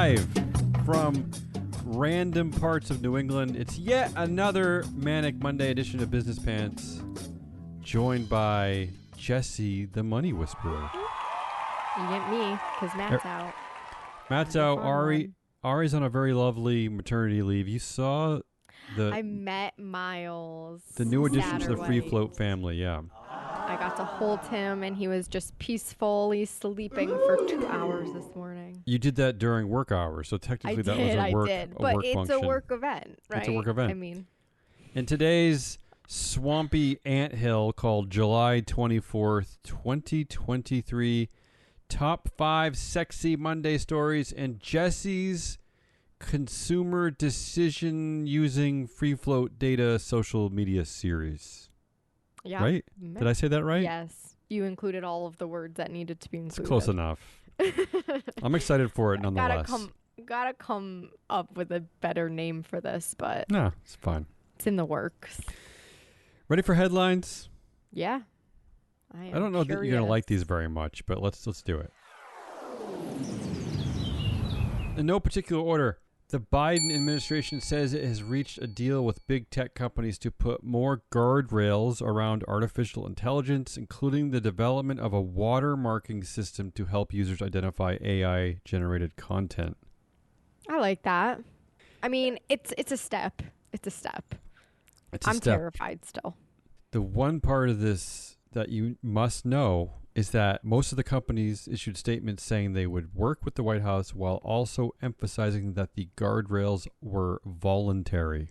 live from random parts of New England. It's yet another Manic Monday edition of Business Pants, joined by Jesse, the Money Whisperer. You get me, because Matt's out. Matt's out. Ari's on a very lovely maternity leave. You saw I met Miles. The new addition Saturday. to the Free Float family, yeah. I got to hold him, and he was just peacefully sleeping for 2 hours this morning. You did that during work hours, so technically that was a work function. But it's a work event, right? It's a work event. I mean, in today's swampy anthill called July 24th, 2023, top 5 sexy Monday stories and Jesse's consumer decision using free float data social media series. Yeah. Right? Did I say that right? Yes. You included all of the words that needed to be included. It's close enough. I'm excited for it nonetheless. Gotta come up with a better name for this, but no, it's fine. It's in the works. Ready for headlines? Yeah. I don't know that you're going to like these very much, but let's do it. In no particular order, the Biden administration says it has reached a deal with big tech companies to put more guardrails around artificial intelligence, including the development of a watermarking system to help users identify AI-generated content. I like that. I mean, it's a step. It's a step. I'm terrified still. The one part of this that you must know is that most of the companies issued statements saying they would work with the White House while also emphasizing that the guardrails were voluntary.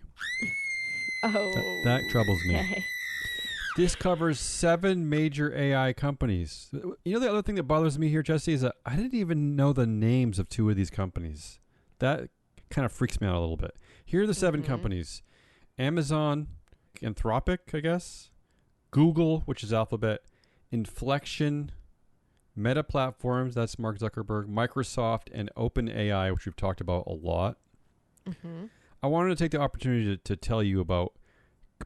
Oh. That troubles me. Okay. This covers 7 major AI companies. You know, the other thing that bothers me here, Jesse, is that I didn't even know the names of 2 of these companies. That kind of freaks me out a little bit. Here are the 7 companies. Amazon, Anthropic, I guess. Google, which is Alphabet. Inflection, Meta Platforms, that's Mark Zuckerberg, Microsoft, and OpenAI, which we've talked about a lot. Mm-hmm. I wanted to take the opportunity to tell you about,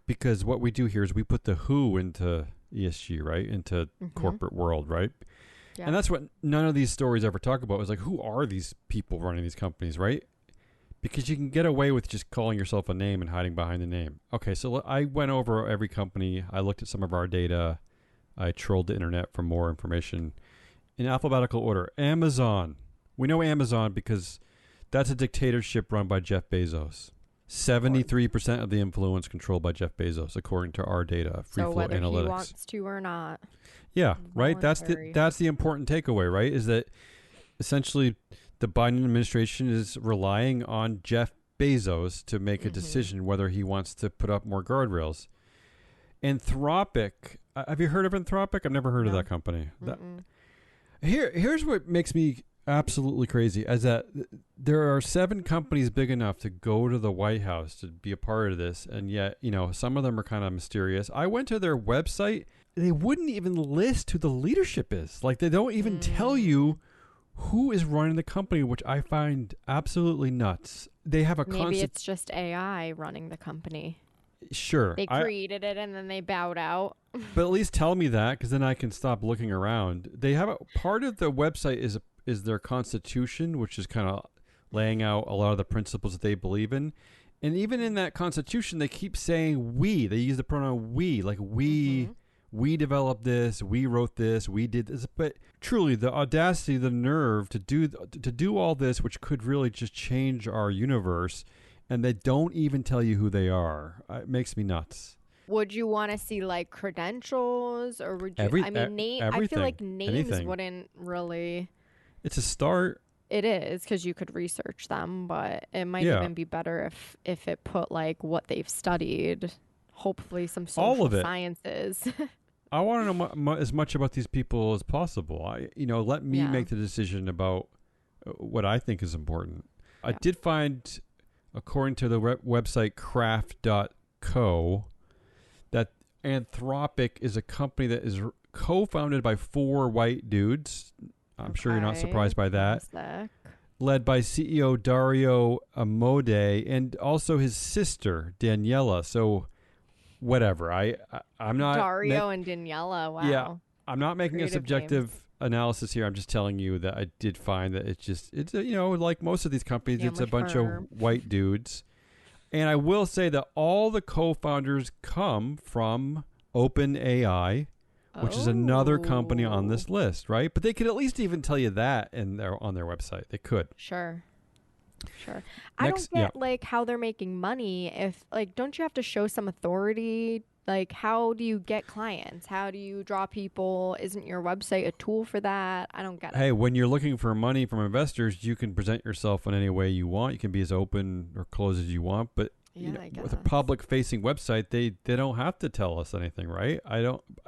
because what we do here is we put the who into ESG, right? Into corporate world, right? Yeah. And that's what none of these stories ever talk about, is like, who are these people running these companies, right? Because you can get away with just calling yourself a name and hiding behind the name. Okay, so I went over every company. I looked at some of our data. I trolled the internet for more information. In alphabetical order, Amazon. We know Amazon because that's a dictatorship run by Jeff Bezos. 73% of the influence controlled by Jeff Bezos, according to our data, Free Flow Analytics. So whether he wants to or not. Yeah, right? That's the important takeaway, right? Is that essentially the Biden administration is relying on Jeff Bezos to make a decision whether he wants to put up more guardrails. Anthropic. Have you heard of Anthropic? I've never heard of that company. Here's what makes me absolutely crazy, is that there are 7 companies big enough to go to the White House to be a part of this, and yet, you know, some of them are kind of mysterious. I went to their website. They wouldn't even list who the leadership is. Like, they don't even tell you who is running the company, which I find absolutely nuts. They have a Maybe it's just AI running the company. Sure. They created it and then they bowed out. But at least tell me that, because then I can stop looking around. They have part of the website is their constitution, which is kind of laying out a lot of the principles that they believe in. And even in that constitution, they keep saying we. They use the pronoun we, like we developed this, we wrote this, we did this. But truly, the audacity, the nerve to do all this, which could really just change our universe, and they don't even tell you who they are. It makes me nuts. Would you want to see like credentials, or would you? I feel like names wouldn't really. It's a start. It is, because you could research them, but it might even be better if it put like what they've studied. Hopefully, some social sciences. I want to know as much about these people as possible. Let me make the decision about what I think is important. Yeah. I did find, according to the website craft.co, that Anthropic is a company that is co-founded by 4 white dudes. I'm sure you're not surprised by that. Led by CEO Dario Amodei and also his sister, Daniela. So, whatever. I'm not... Dario and Daniela, wow. Yeah, I'm not making a subjective analysis here. I'm just telling you that I did find that it's like most of these companies, it's a bunch of white dudes. And I will say that all the co-founders come from OpenAI, which is another company on this list, right? But they could at least even tell you that on their website. They could. Sure. I don't get like how they're making money. If like, don't you have to show some authority? Like, how do you get clients? How do you draw people? Isn't your website a tool for that? I don't get it. Hey, when you're looking for money from investors, you can present yourself in any way you want. You can be as open or closed as you want. But with a public-facing website, they don't have to tell us anything, right?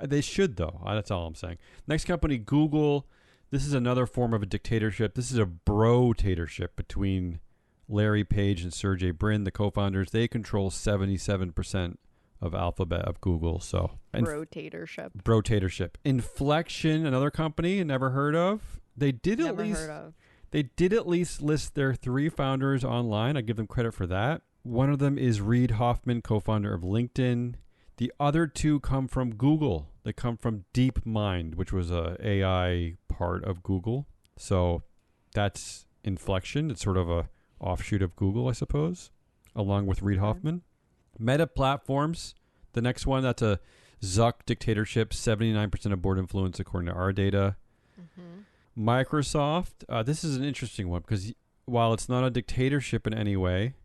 They should, though. That's all I'm saying. Next company, Google. This is another form of a dictatorship. This is a bro-tatorship between Larry Page and Sergey Brin, the co-founders. They control 77% of Alphabet, of Google. So Bro-tatorship. Inflection, another company never heard of. They did at least list their 3 founders online. I give them credit for that. One of them is Reid Hoffman, co-founder of LinkedIn. The other 2 come from Google. They come from DeepMind, which was a AI part of Google. So that's Inflection. It's sort of a offshoot of Google, I suppose, along with Reid Hoffman. Meta Platforms, the next one, that's a Zuck dictatorship, 79% of board influence according to our data. Microsoft, this is an interesting one because while it's not a dictatorship in any way,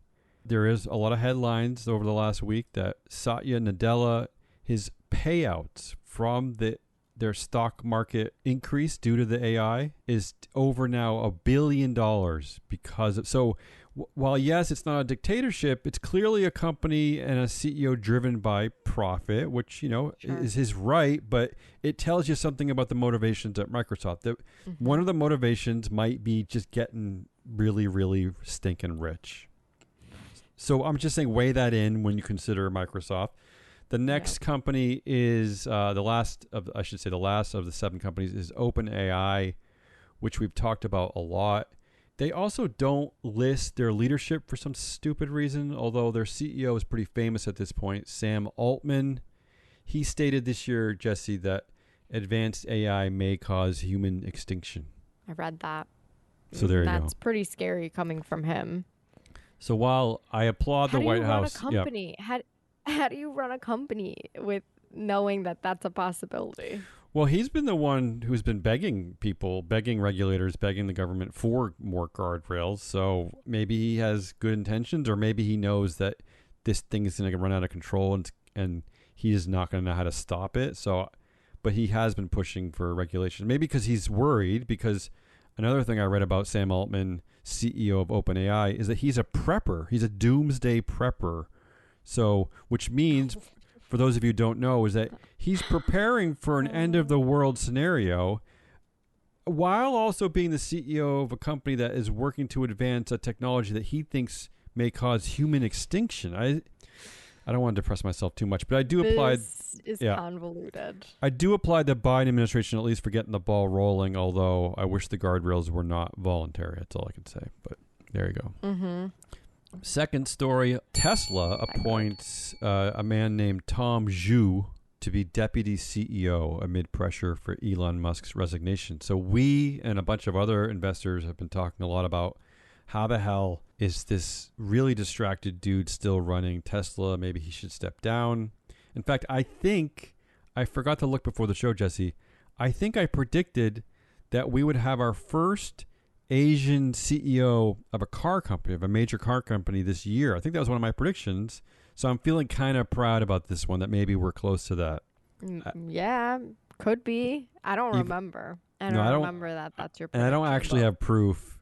there is a lot of headlines over the last week that Satya Nadella, his payouts from their stock market increase due to the AI is over now $1 billion because of... So while, yes, it's not a dictatorship, it's clearly a company and a CEO driven by profit, which, is his right, but it tells you something about the motivations at Microsoft. That one of the motivations might be just getting really, really stinking rich. So I'm just saying weigh that in when you consider Microsoft. The next company is the last of the 7 companies is OpenAI, which we've talked about a lot. They also don't list their leadership for some stupid reason, although their CEO is pretty famous at this point, Sam Altman. He stated this year, Jesse, that advanced AI may cause human extinction. I read that. So there you go. That's pretty scary coming from him. So while I applaud the White House... How do you run a company? How do you run a company with knowing that that's a possibility? Well, he's been the one who's been begging regulators, begging the government for more guardrails. So maybe he has good intentions, or maybe he knows that this thing is going to run out of control and he is not going to know how to stop it. So, but he has been pushing for regulation, maybe because he's worried. Because another thing I read about Sam Altman, CEO of OpenAI, is that he's a prepper. He's a doomsday prepper. So, which means, for those of you who don't know, is that he's preparing for an end of the world scenario while also being the CEO of a company that is working to advance a technology that he thinks may cause human extinction. I don't want to depress myself too much, but I do apply... This is convoluted. I do apply the Biden administration at least for getting the ball rolling, although I wish the guardrails were not voluntary. That's all I can say, but there you go. Second story, Tesla appoints a man named Tom Zhu to be deputy CEO amid pressure for Elon Musk's resignation. So we and a bunch of other investors have been talking a lot about how the hell is this really distracted dude still running Tesla? Maybe he should step down. In fact, I forgot to look before the show, Jesse. I think I predicted that we would have our first Asian CEO of a car company, of a major car company this year. I think that was one of my predictions. So I'm feeling kind of proud about this one, that maybe we're close to that. Yeah, could be. I don't remember. I don't remember that that's your prediction. And I don't actually have proof.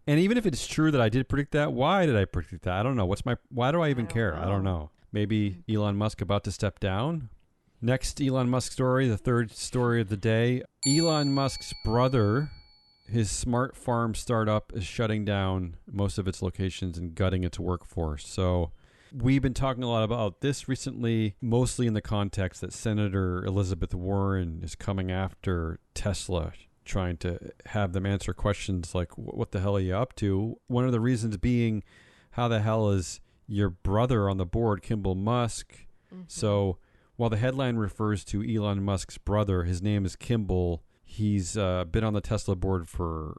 And even if it's true that I did predict that, why did I predict that? I don't know. Why do I even care? I don't know. Maybe Elon Musk about to step down? Next Elon Musk story, the third story of the day. Elon Musk's brother, his smart farm startup, is shutting down most of its locations and gutting its workforce. So we've been talking a lot about this recently, mostly in the context that Senator Elizabeth Warren is coming after Tesla, trying to have them answer questions like, what the hell are you up to? One of the reasons being, how the hell is your brother on the board, Kimball Musk? So while the headline refers to Elon Musk's brother, his name is Kimball. He's been on the Tesla board for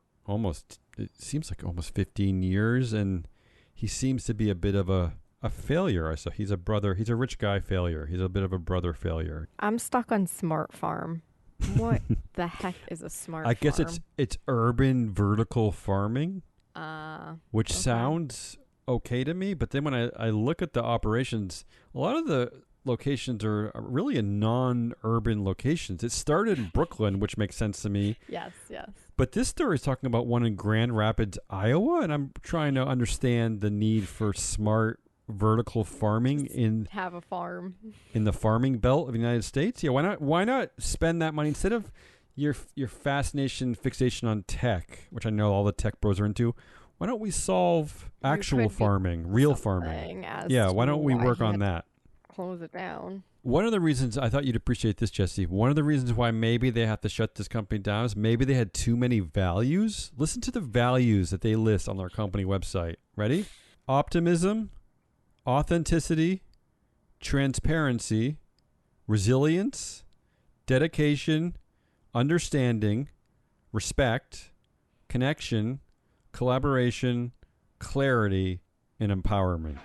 it seems like almost 15 years, and he seems to be a bit of a failure. So he's a rich guy failure. He's a bit of a brother failure. I'm stuck on smart farm. What the heck is a smart farm? I guess it's urban vertical farming, which sounds okay to me. But then when I look at the operations, a lot of the locations are really in non-urban locations. It started in Brooklyn, which makes sense to me. Yes. But this story is talking about one in Grand Rapids, Iowa, and I'm trying to understand the need for smart vertical farming have a farm in the farming belt of the United States. Yeah, why not spend that money instead of your fixation on tech, which I know all the tech bros are into? Why don't we solve actual farming, real farming? Yeah, why don't we work on that? Close it down. One of the reasons, I thought you'd appreciate this, Jesse, one of the reasons why maybe they have to shut this company down is maybe they had too many values. Listen to the values that they list on their company website. Ready? Optimism, authenticity, transparency, resilience, dedication, understanding, respect, connection, collaboration, clarity, and empowerment.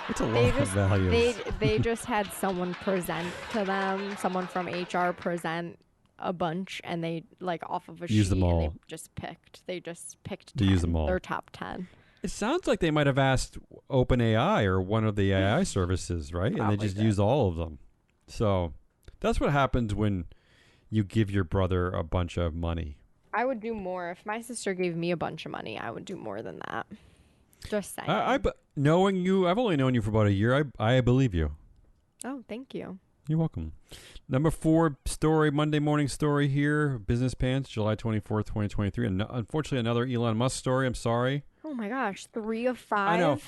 It's a lot of values. They just had someone present to them, someone from HR present a bunch, and they off of a sheet, them all. And they just picked to use them all. Their top 10. It sounds like they might have asked OpenAI or one of the AI services, right? Probably and they just used all of them. So that's what happens when you give your brother a bunch of money. I would do more. If my sister gave me a bunch of money, I would do more than that. Just saying. Knowing you, I've only known you for about a year. I believe you. Oh, thank you. You're welcome. Number 4 story, Monday morning story here. Business Pants, July 24th, 2023. And unfortunately, another Elon Musk story. I'm sorry. Oh my gosh, 3 of 5. I know.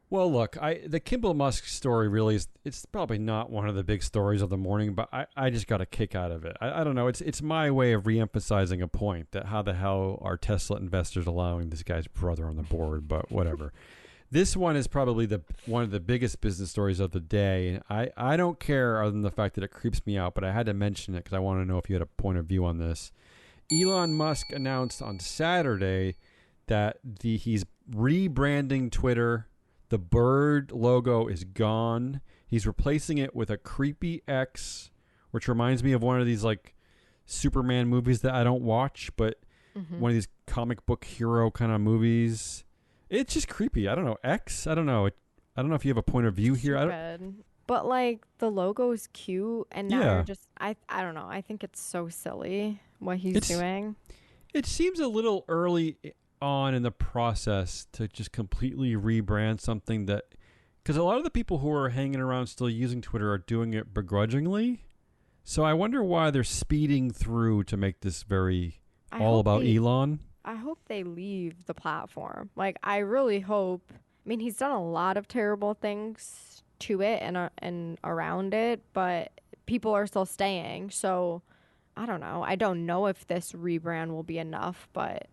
Well, look, the Kimball Musk story really it's probably not one of the big stories of the morning, but I just got a kick out of it. I don't know. It's my way of reemphasizing a point that how the hell are Tesla investors allowing this guy's brother on the board, but whatever. This one is probably one of the biggest business stories of the day. I don't care other than the fact that it creeps me out, but I had to mention it because I want to know if you had a point of view on this. Elon Musk announced on Saturday that he's rebranding Twitter. The bird logo is gone. He's replacing it with a creepy X, which reminds me of one of these Superman movies that I don't watch, but one of these comic book hero kind of movies. It's just creepy. I don't know. X? I don't know. I don't know if you have a point of view here. But the logo is cute, and now you're just I don't know. I think it's so silly what he's doing. It seems a little early on in the process to just completely rebrand something because a lot of the people who are hanging around still using Twitter are doing it begrudgingly. So I wonder why they're speeding through to make this all about Elon. I hope they leave the platform. I really hope. I mean, he's done a lot of terrible things to it and around it, but people are still staying. So I don't know. I don't know if this rebrand will be enough, but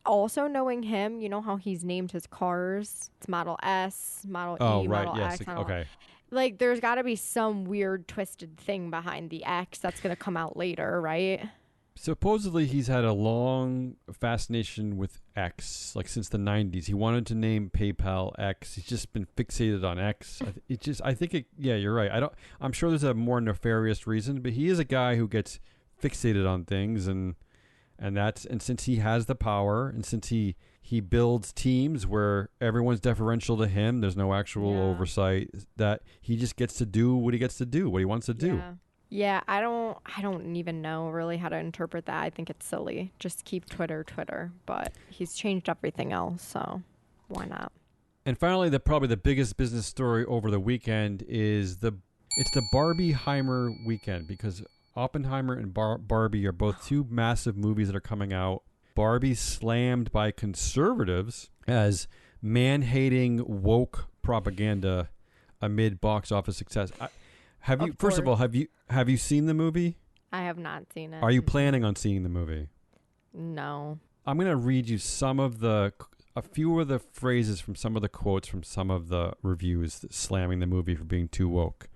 also knowing him, you know how he's named his cars? It's Model S, Model E, right, Model yes, X. Okay. There's got to be some weird twisted thing behind the X that's going to come out later, right? Supposedly he's had a long fascination with X, since the 90s. He wanted to name PayPal X. He's just been fixated on X. You're right. I'm sure there's a more nefarious reason, but he is a guy who gets fixated on things and since he has the power, and since he builds teams where everyone's deferential to him, there's no actual oversight, that he just gets to do what he wants to do. Yeah, I don't even know really how to interpret that. I think it's silly. Just keep Twitter, but he's changed everything else, so why not? And finally, probably the biggest business story over the weekend is it's the Barbieheimer weekend, because Oppenheimer and Barbie are both two massive movies that are coming out. Barbie slammed by conservatives as man-hating woke propaganda amid box office success. First of all, have you seen the movie? I have not seen it. Are you planning on seeing the movie? No. I'm going to read you a few of the phrases from some of the quotes from some of the reviews slamming the movie for being too woke.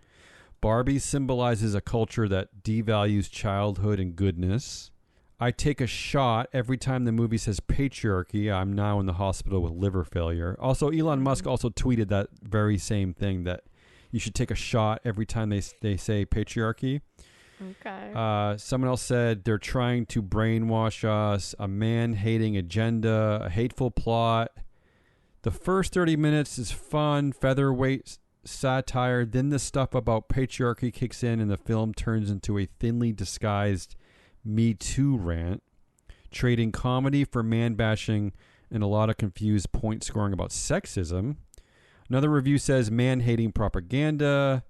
Barbie symbolizes a culture that devalues childhood and goodness. I take a shot every time the movie says patriarchy. I'm now in the hospital with liver failure. Also, Elon Musk also tweeted that very same thing, that you should take a shot every time they say patriarchy. Okay. Someone else said they're trying to brainwash us, a man-hating agenda, a hateful plot. The first 30 minutes is fun, featherweight satire. Then the stuff about patriarchy kicks in and the film turns into a thinly disguised Me Too rant, trading comedy for man-bashing and a lot of confused point scoring about sexism. Another review says man-hating propaganda,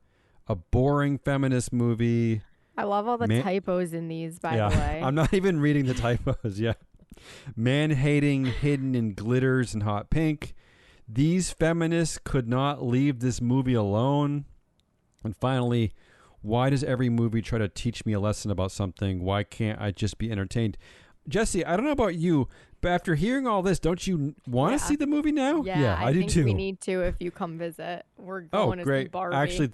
a boring feminist movie. I love all the typos in these, by the way. I'm not even reading the typos, yeah. Man-hating hidden in glitters and hot pink. These feminists could not leave this movie alone. And finally, why does every movie try to teach me a lesson about something? Why can't I just be entertained? Jesse, I don't know about you, but after hearing all this, don't you want to see the movie now? Yeah, I do think too. We need to if you come visit. We're going to see Barbie. Actually,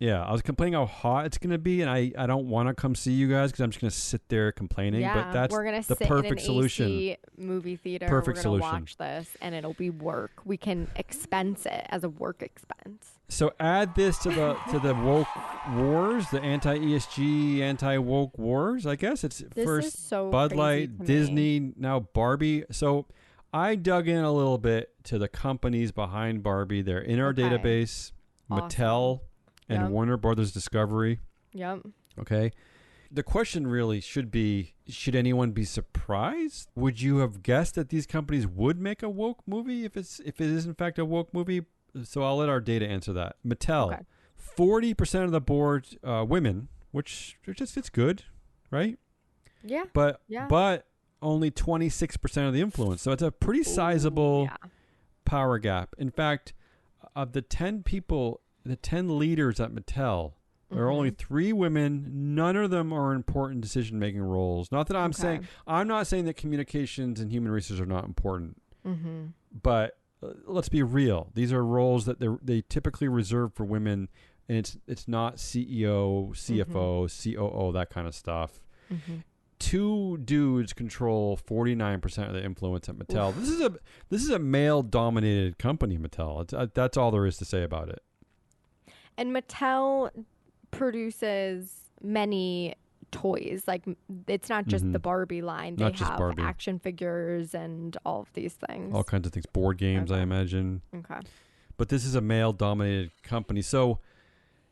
I was complaining how hot it's going to be, and I don't want to come see you guys because I'm just going to sit there complaining. Yeah, but that's we're gonna the sit perfect in an solution. AC movie theater. Perfect we're solution. Gonna watch this, and it'll be work. We can expense it as a work expense. So add this to the woke wars, the anti-ESG, anti-woke wars. I guess it's this first so Bud Light, Disney, now Barbie. So I dug in a little bit to the companies behind Barbie. They're in our database, awesome. Mattel and Warner Brothers Discovery. Yep. Okay. The question really should be, should anyone be surprised? Would you have guessed that these companies would make a woke movie if it is in fact a woke movie? So I'll let our data answer that. Mattel, 40% of the board women, which it's good, right? Yeah. But only 26% of the influence. So it's a pretty sizable power gap. In fact, of the 10 people, the 10 leaders at Mattel, there are only 3 women. None of them are important decision-making roles. Not that I'm not saying that communications and human resources are not important, but let's be real. These are roles that they typically reserve for women, and it's not CEO, CFO, COO, that kind of stuff. 2 dudes control 49% of the influence at Mattel. Oof. This is a male-dominated company, Mattel. That's all there is to say about it. And Mattel produces many toys. Like, it's not just the Barbie line. They have action figures and all of these things. All kinds of things. Board games, I imagine. Okay. But this is a male-dominated company. So,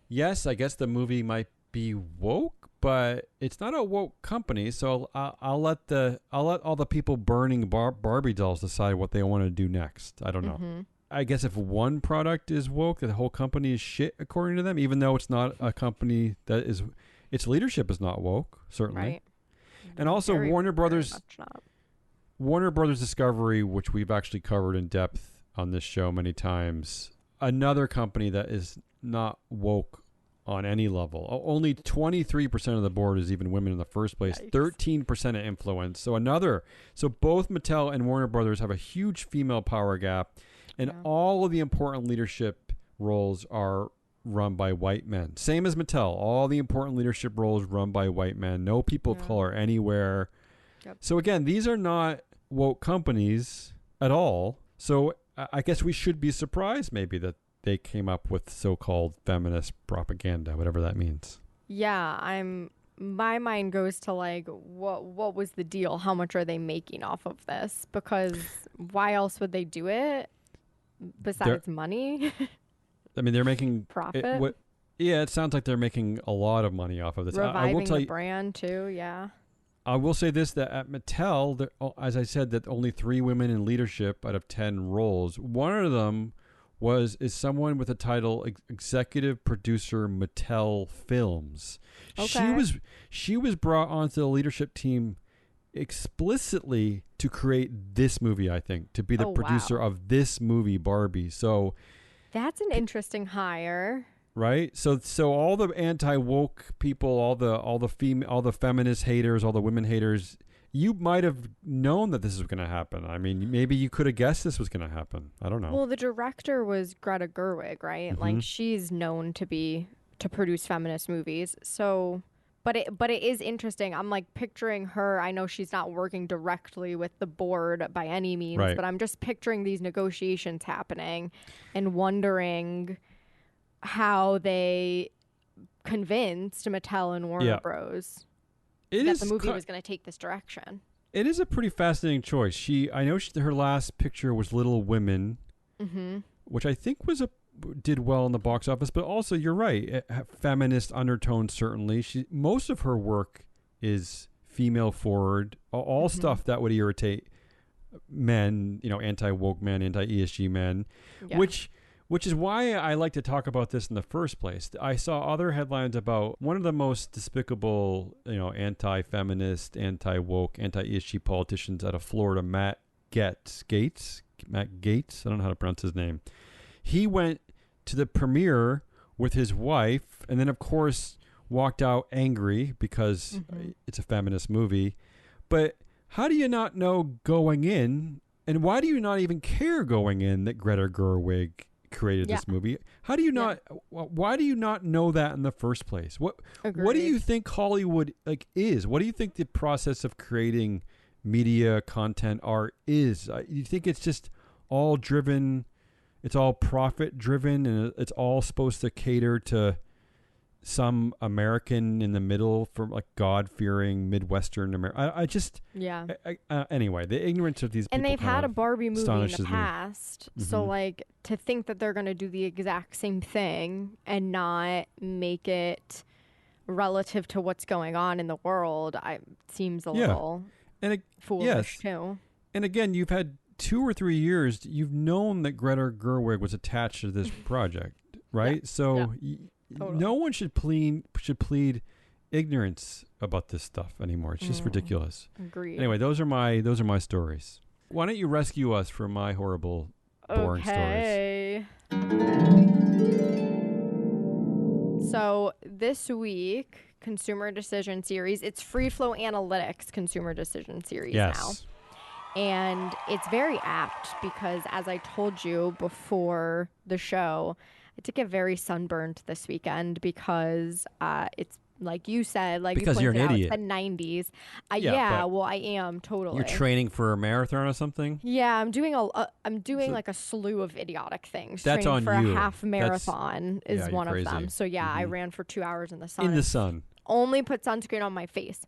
yes, I guess the movie might be woke, but it's not a woke company. So I'll let all the people burning Barbie dolls decide what they want to do next. I don't know. I guess if one product is woke, the whole company is shit according to them, even though it's not a company that is, its leadership is not woke, certainly. Right. And also Warner Brothers Discovery, which we've actually covered in depth on this show many times, another company that is not woke on any level. Only 23% of the board is even women in the first place. Yikes. 13% of influence. So both Mattel and Warner Brothers have a huge female power gap. And all of the important leadership roles are run by white men. Same as Mattel. All the important leadership roles run by white men. No people of color anywhere. Yep. So again, these are not woke companies at all. So I guess we should be surprised maybe that they came up with so-called feminist propaganda, whatever that means. Yeah, my mind goes to like, what was the deal? How much are they making off of this? Because why else would they do it? Besides money? I mean, they're making profit. It sounds like they're making a lot of money off of this. Reviving I will tell the brand too, yeah. I will say this, that at Mattel, as I said, that only 3 women in leadership out of 10 roles. One of them is someone with the title Executive Producer Mattel Films. Okay. She was brought onto the leadership team explicitly to create this movie, I think, to be the producer of this movie, Barbie. So that's an interesting hire, right? So all the anti-woke people, all the feminist haters, all the women haters, you might have known that this was going to happen. I mean, maybe you could have guessed this was going to happen. I don't know. Well, the director was Greta Gerwig, right? Like, she's known to produce feminist movies. So But it is interesting. I'm like picturing her. I know she's not working directly with the board by any means, Right. but I'm just picturing these negotiations happening and wondering how they convinced Mattel and Warner Bros. That the movie was going to take this direction. It is a pretty fascinating choice. I know her last picture was Little Women, which I think did well in the box office, but also you're right, feminist undertones certainly. Most of her work is female forward, all stuff that would irritate men, anti-woke men, anti-ESG men, which is why I like to talk about this in the first place. I saw other headlines about one of the most despicable, anti-feminist, anti-woke, anti-ESG politicians out of Florida, Matt Gaetz. I don't know how to pronounce his name. He went to the premiere with his wife and then, of course, walked out angry because it's a feminist movie. But how do you not know going in, and why do you not even care going in, that Greta Gerwig created this movie? How do you not? Why do you not know that in the first place? What do you think Hollywood is? What do you think the process of creating media, content, art is? You think it's just all driven? It's all profit driven, and it's all supposed to cater to some American in the middle, from like God-fearing Midwestern America. Anyway, the ignorance of these people. And they've had a Barbie movie in the past, so like to think that they're going to do the exact same thing and not make it relative to what's going on in the world, seems a little foolish too. And again, you've had 2 or 3 years. You've known that Greta Gerwig was attached to this project, right? Totally. No one should plead ignorance about this stuff anymore. It's just ridiculous. Agreed. Anyway, those are my stories. Why don't you rescue us from my horrible, boring stories? So this week, Consumer Decision Series, it's Free Flow Analytics Consumer Decision Series now. And it's very apt because, as I told you before the show, I did get very sunburned this weekend because it's like you said, like because you you're an idiot. It's the 90s. I am totally. You're training for a marathon or something? Yeah, I'm doing like a slew of idiotic things. That's training on for you. a half marathon is one of them. So I ran for 2 hours in the sun. In the sun. Only put sunscreen on my face.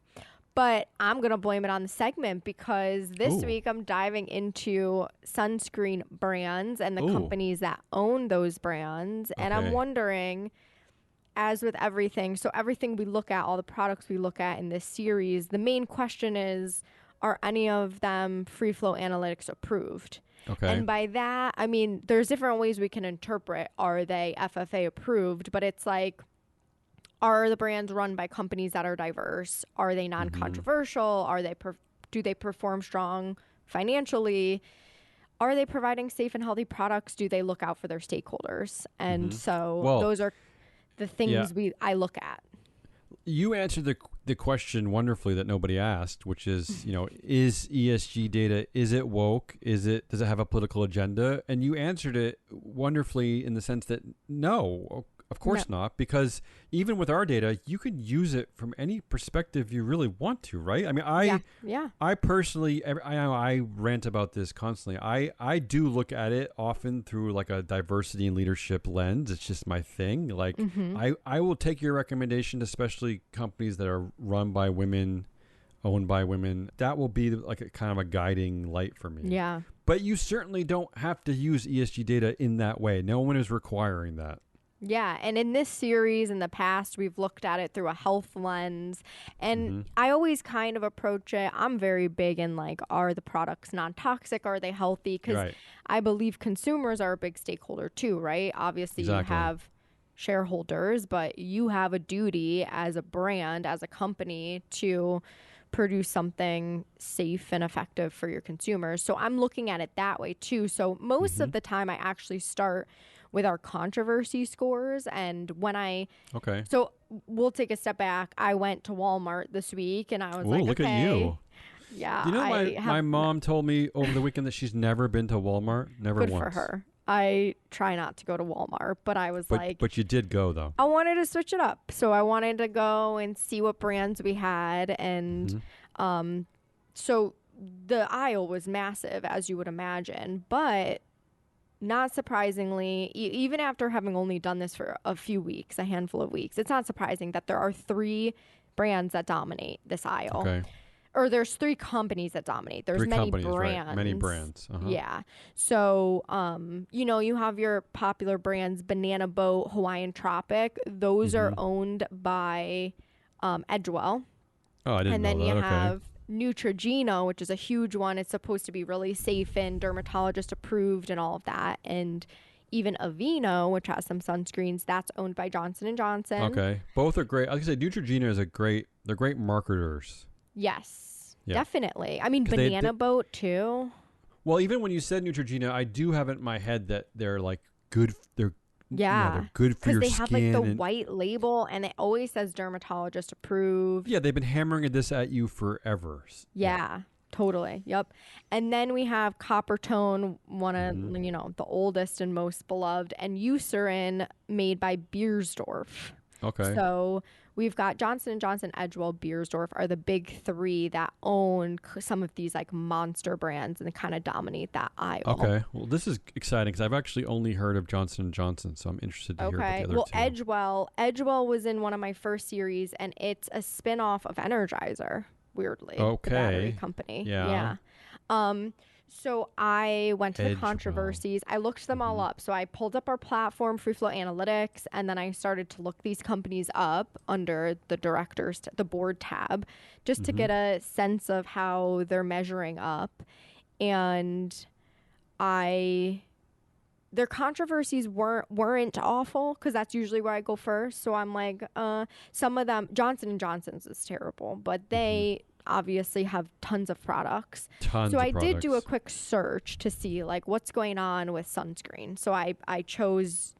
But I'm going to blame it on the segment because this week I'm diving into sunscreen brands and the companies that own those brands. And I'm wondering, as with everything, so everything we look at, all the products we look at in this series, the main question is, are any of them Free Flow Analytics approved? Okay. And by that, I mean, there's different ways we can interpret, are they FFA approved? But it's like, are the brands run by companies that are diverse? Are they non-controversial? Are they do they perform strong financially? Are they providing safe and healthy products? Do they look out for their stakeholders? And those are the things I look at. You answered the question wonderfully that nobody asked, which is, is ESG data, is it woke? Does it have a political agenda? And you answered it wonderfully in the sense that no, of course not, because even with our data, you can use it from any perspective you really want to, right? I mean, I personally, I rant about this constantly. I do look at it often through like a diversity and leadership lens. It's just my thing. Like I will take your recommendation, especially companies that are run by women, owned by women. That will be like a kind of a guiding light for me. Yeah. But you certainly don't have to use ESG data in that way. No one is requiring that. Yeah, and in this series, in the past, we've looked at it through a health lens, and I always kind of approach it. I'm very big in like, are the products non-toxic? Are they healthy? Because I believe consumers are a big stakeholder too, right? Obviously, you have shareholders, but you have a duty as a brand, as a company, to produce something safe and effective for your consumers. So I'm looking at it that way too. So most of the time, I actually start with our controversy scores. And when so we'll take a step back. I went to Walmart this week and I was like, look at you. Yeah. Do you know my mom told me over the weekend that she's never been to Walmart? Never once. Good for her. I try not to go to Walmart, but I was but you did go though. I wanted to switch it up. So I wanted to go and see what brands we had. And so the aisle was massive, as you would imagine, but not surprisingly, even after having only done this for a handful of weeks, it's not surprising that there are 3 brands that dominate this aisle. Okay. Or there's 3 companies that dominate. There's many brands. Right. Many brands. Yeah. So, you have your popular brands, Banana Boat, Hawaiian Tropic. Those are owned by Edgewell. Oh, I didn't know that. And then you have Neutrogena, which is a huge one. It's supposed to be really safe and dermatologist approved and all of that. And even Aveeno, which has some sunscreens, that's owned by Johnson & Johnson. Okay. Both are great. Like I said, Neutrogena is they're great marketers. Yes, definitely. I mean, Banana Boat too. Well, even when you said Neutrogena, I do have it in my head that they're like good. They're good for your skin. Because they have like the white label and it always says dermatologist approved. Yeah, they've been hammering this at you forever. Yeah, totally. Yep. And then we have Coppertone, one of the oldest and most beloved, and Eucerin, made by Beiersdorf. Okay. So we've got Johnson & Johnson, Edgewell, Beiersdorf are the big 3 that own some of these like monster brands and they kind of dominate that aisle. Okay. Well, this is exciting because I've actually only heard of Johnson & Johnson, so I'm interested to hear about the other 2. Well, Edgewell was in one of my first series and it's a spin-off of Energizer, weirdly. Okay. The battery company. Yeah. So I went to the controversies. I looked them all up. So I pulled up our platform, Free Flow Analytics, and then I started to look these companies up under the board tab, just to get a sense of how they're measuring up. And their controversies weren't awful, because that's usually where I go first. So I'm like, some of them, Johnson & Johnson's is terrible, but they obviously have tons of products. So I did do a quick search to see like what's going on with sunscreen. So I chose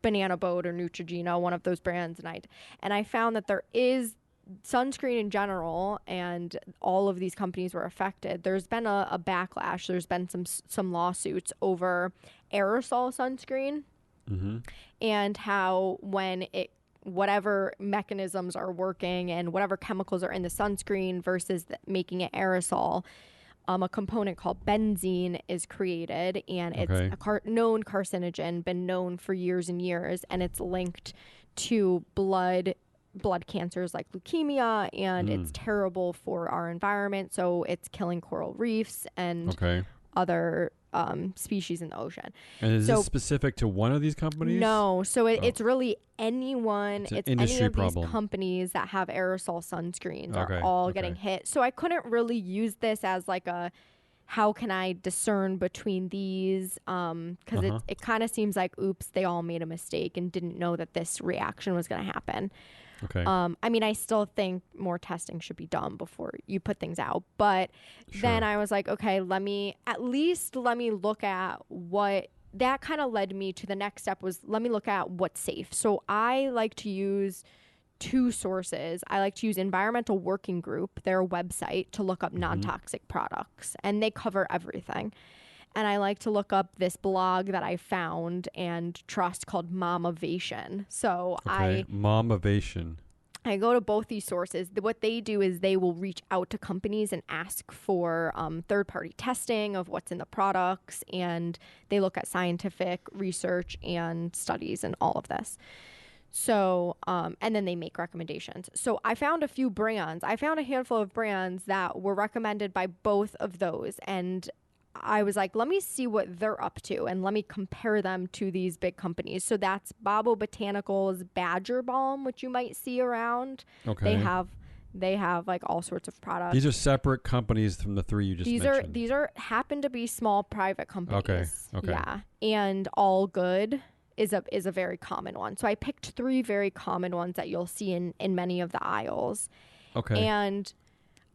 Banana Boat or Neutrogena, one of those brands, and I found that there is sunscreen in general, and all of these companies were affected. There's been a backlash. There's been some lawsuits over aerosol sunscreen and how when whatever mechanisms are working and whatever chemicals are in the sunscreen versus making it aerosol, a component called benzene is created, and it's a known carcinogen, been known for years and years, and it's linked to blood cancers like leukemia, and it's terrible for our environment. So it's killing coral reefs and other species in the ocean. And is this specific to one of these companies? No. So it's really anyone. It's any of problem. These companies that have aerosol sunscreens are all getting hit. So I couldn't really use this as like how can I discern between these? Because it kind of seems like, oops, they all made a mistake and didn't know that this reaction was going to happen. Okay. I mean, I still think more testing should be done before you put things out. But then I was like, okay, let me look at what that kind of led me to the next step was let me look at what's safe. So I like to use 2 sources. I like to use Environmental Working Group, their website, to look up non-toxic products, and they cover everything. And I like to look up this blog that I found and trust called Momavation. So Momavation. I go to both these sources. What they do is they will reach out to companies and ask for third-party testing of what's in the products, and they look at scientific research and studies and all of this. So, and then they make recommendations. So I found a few brands. I found a handful of brands that were recommended by both of those, and I was like, let me see what they're up to and let me compare them to these big companies. So that's Babo Botanicals Badger Balm, which you might see around. Okay. They have like all sorts of products. These are separate companies from the 3 you just mentioned. These are happen to be small private companies. Okay. Yeah. And All Good is a very common one. So I picked 3 very common ones that you'll see in many of the aisles. Okay. And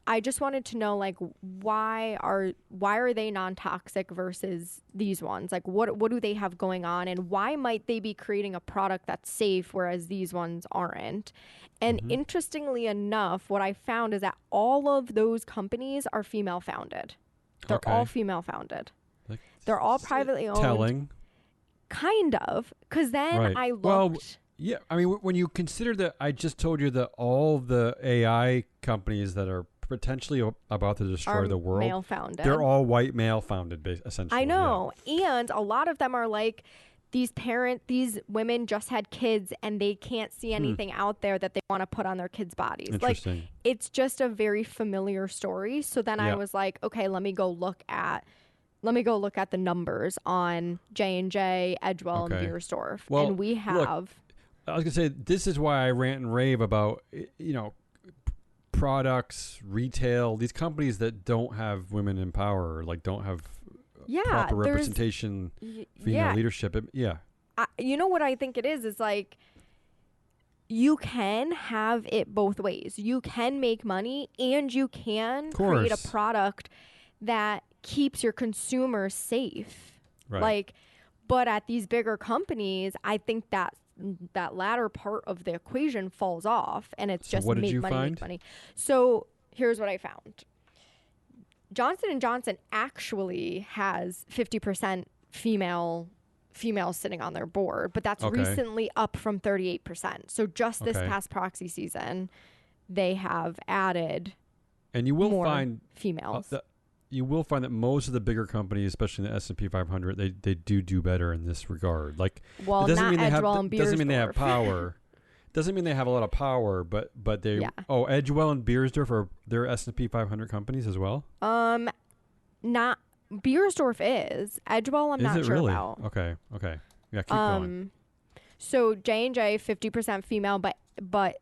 I just wanted to know, like, why are they non-toxic versus these ones? Like, what do they have going on, and why might they be creating a product that's safe whereas these ones aren't? And interestingly enough, what I found is that all of those companies are female founded. They're all female founded. They're all privately owned. Telling. Kind of, because then I looked. Well, yeah. I mean, when you consider that, I just told you that all the AI companies that are potentially about to destroy the world, male-founded. They're all white male-founded, essentially. I know, and a lot of them are like these women just had kids and they can't see anything out there that they want to put on their kids' bodies. Interesting. Like, it's just a very familiar story. So then I was like, okay, let me go look at the numbers on J&J, Edgewell, and Beiersdorf. Well, and we have... Look, I was going to say, this is why I rant and rave about, products, retail, these companies that don't have women in power, like don't have proper representation, female leadership. You know what I think it is like, you can have it both ways. You can make money and you can create a product that keeps your consumers safe. Right. Like, but at these bigger companies, I think that latter part of the equation falls off, and it's just make money. So here's what I found. Johnson & Johnson actually has 50% females sitting on their board, but that's recently up from 38%. So just this past proxy season, they have added and you will more find females. You will find that most of the bigger companies, especially in the S&P 500, they do better in this regard. Like, well, it doesn't not mean they have and doesn't mean they have power. Doesn't mean they have a lot of power, but they Edgewell and Beiersdorf they're S&P 500 companies as well. Not Beiersdorf is. Edgewell, I'm not sure really? about. Okay. Yeah, keep going. So J&J 50% female, but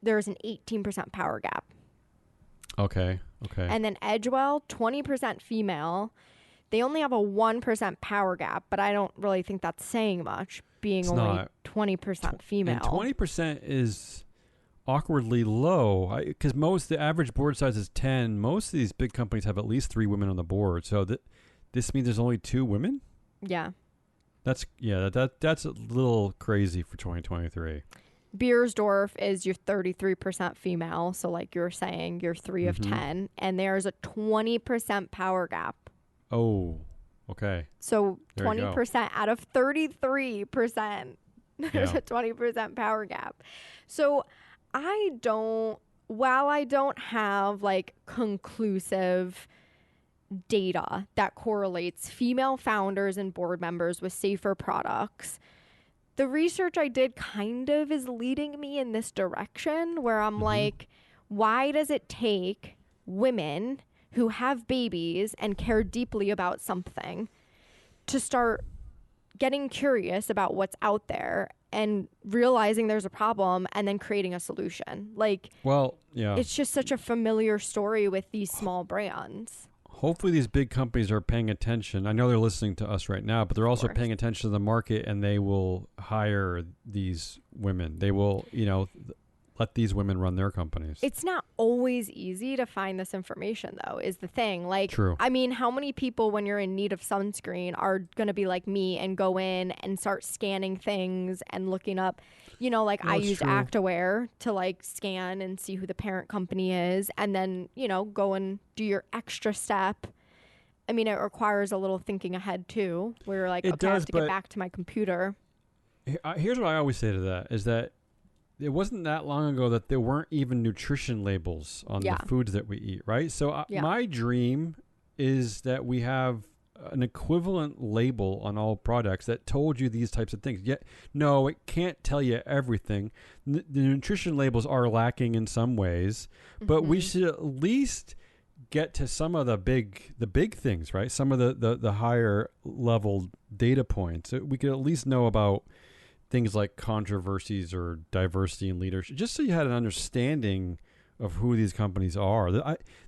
there's an 18% power gap. Okay. And then Edgewell, 20% female. They only have a 1% power gap, but I don't really think that's saying much, being it's only not. 20% female. And 20% is awkwardly low, because the average board size is 10. Most of these big companies have at least 3 women on the board. So this means there's only 2 women? Yeah. That's a little crazy for 2023. Beiersdorf is your 33% female. So like you're saying, you're 3 of 10. And there's a 20% power gap. Oh, okay. So 20% out of 33%. There's a 20% power gap. So while I don't have like conclusive data that correlates female founders and board members with safer products, the research I did kind of is leading me in this direction where I'm like, why does it take women who have babies and care deeply about something to start getting curious about what's out there and realizing there's a problem and then creating a solution? Like, it's just such a familiar story with these small brands. Hopefully these big companies are paying attention. I know they're listening to us right now, but they're also paying attention to the market, and they will hire these women. They will, let these women run their companies. It's not always easy to find this information, though, is the thing. Like, true. I mean, how many people, when you're in need of sunscreen, are going to be like me and go in and start scanning things and looking up, I use Activewear to like scan and see who the parent company is, and then, go and do your extra step. I mean, it requires a little thinking ahead, too, where you're like, I have to get back to my computer. Here's what I always say to that, is that it wasn't that long ago that there weren't even nutrition labels on the foods that we eat, right? So my dream is that we have an equivalent label on all products that told you these types of things. Yet, no, it can't tell you everything. The nutrition labels are lacking in some ways, but we should at least get to some of the big things, right? Some of the higher level data points. We could at least know about things like controversies or diversity in leadership, just so you had an understanding of who these companies are.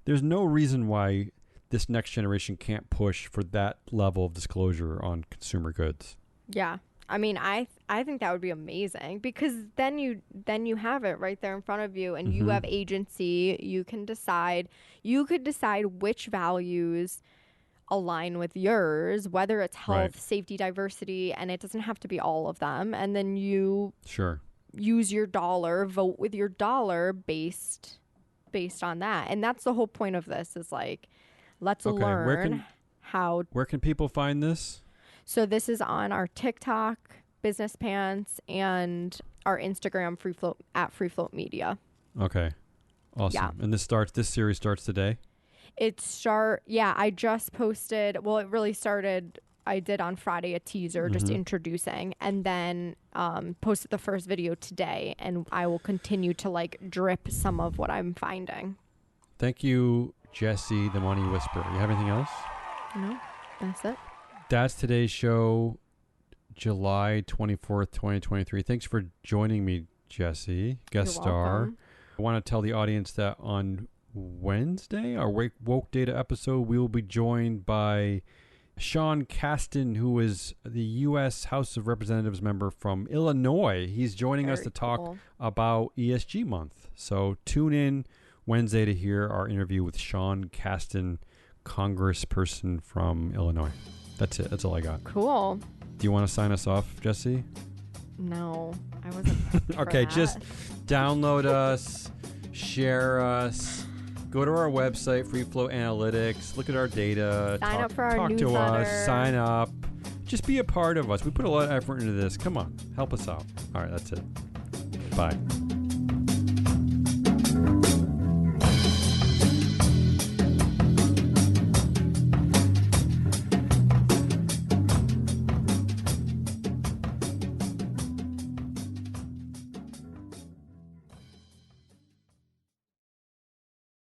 There's no reason why this next generation can't push for that level of disclosure on consumer goods. Yeah. I mean, I think that would be amazing, because then you have it right there in front of you, and you have agency. You could decide which values align with yours, whether it's health, safety, diversity, and it doesn't have to be all of them. And then you use your dollar, vote with your dollar based on that. And that's the whole point of this, is like, let's learn how. Where can people find this? So this is on our TikTok, Business Pants, and our Instagram, Free Float Media. Okay. Awesome. Yeah. And this series starts today? I just posted, well, it really started, I did on Friday a teaser just introducing, and then posted the first video today, and I will continue to like drip some of what I'm finding. Thank you, Jessie, the Money Whisperer. You have anything else? No, that's it. That's today's show, July 24th, 2023. Thanks for joining me, Jessie, guest star. Welcome. I want to tell the audience that on Wednesday, our Woke Data episode, we will be joined by Sean Casten, who is the U.S. House of Representatives member from Illinois. He's joining us to talk about ESG month. So tune in Wednesday to hear our interview with Sean Casten, congressperson from Illinois. That's it. That's all I got. Cool. Do you want to sign us off, Jessie? No, I wasn't. Okay, just download us, share us, go to our website, Free Float Analytics, look at our data, sign up for our talk newsletter. To us, sign up. Just be a part of us. We put a lot of effort into this. Come on, help us out. All right, that's it. Bye.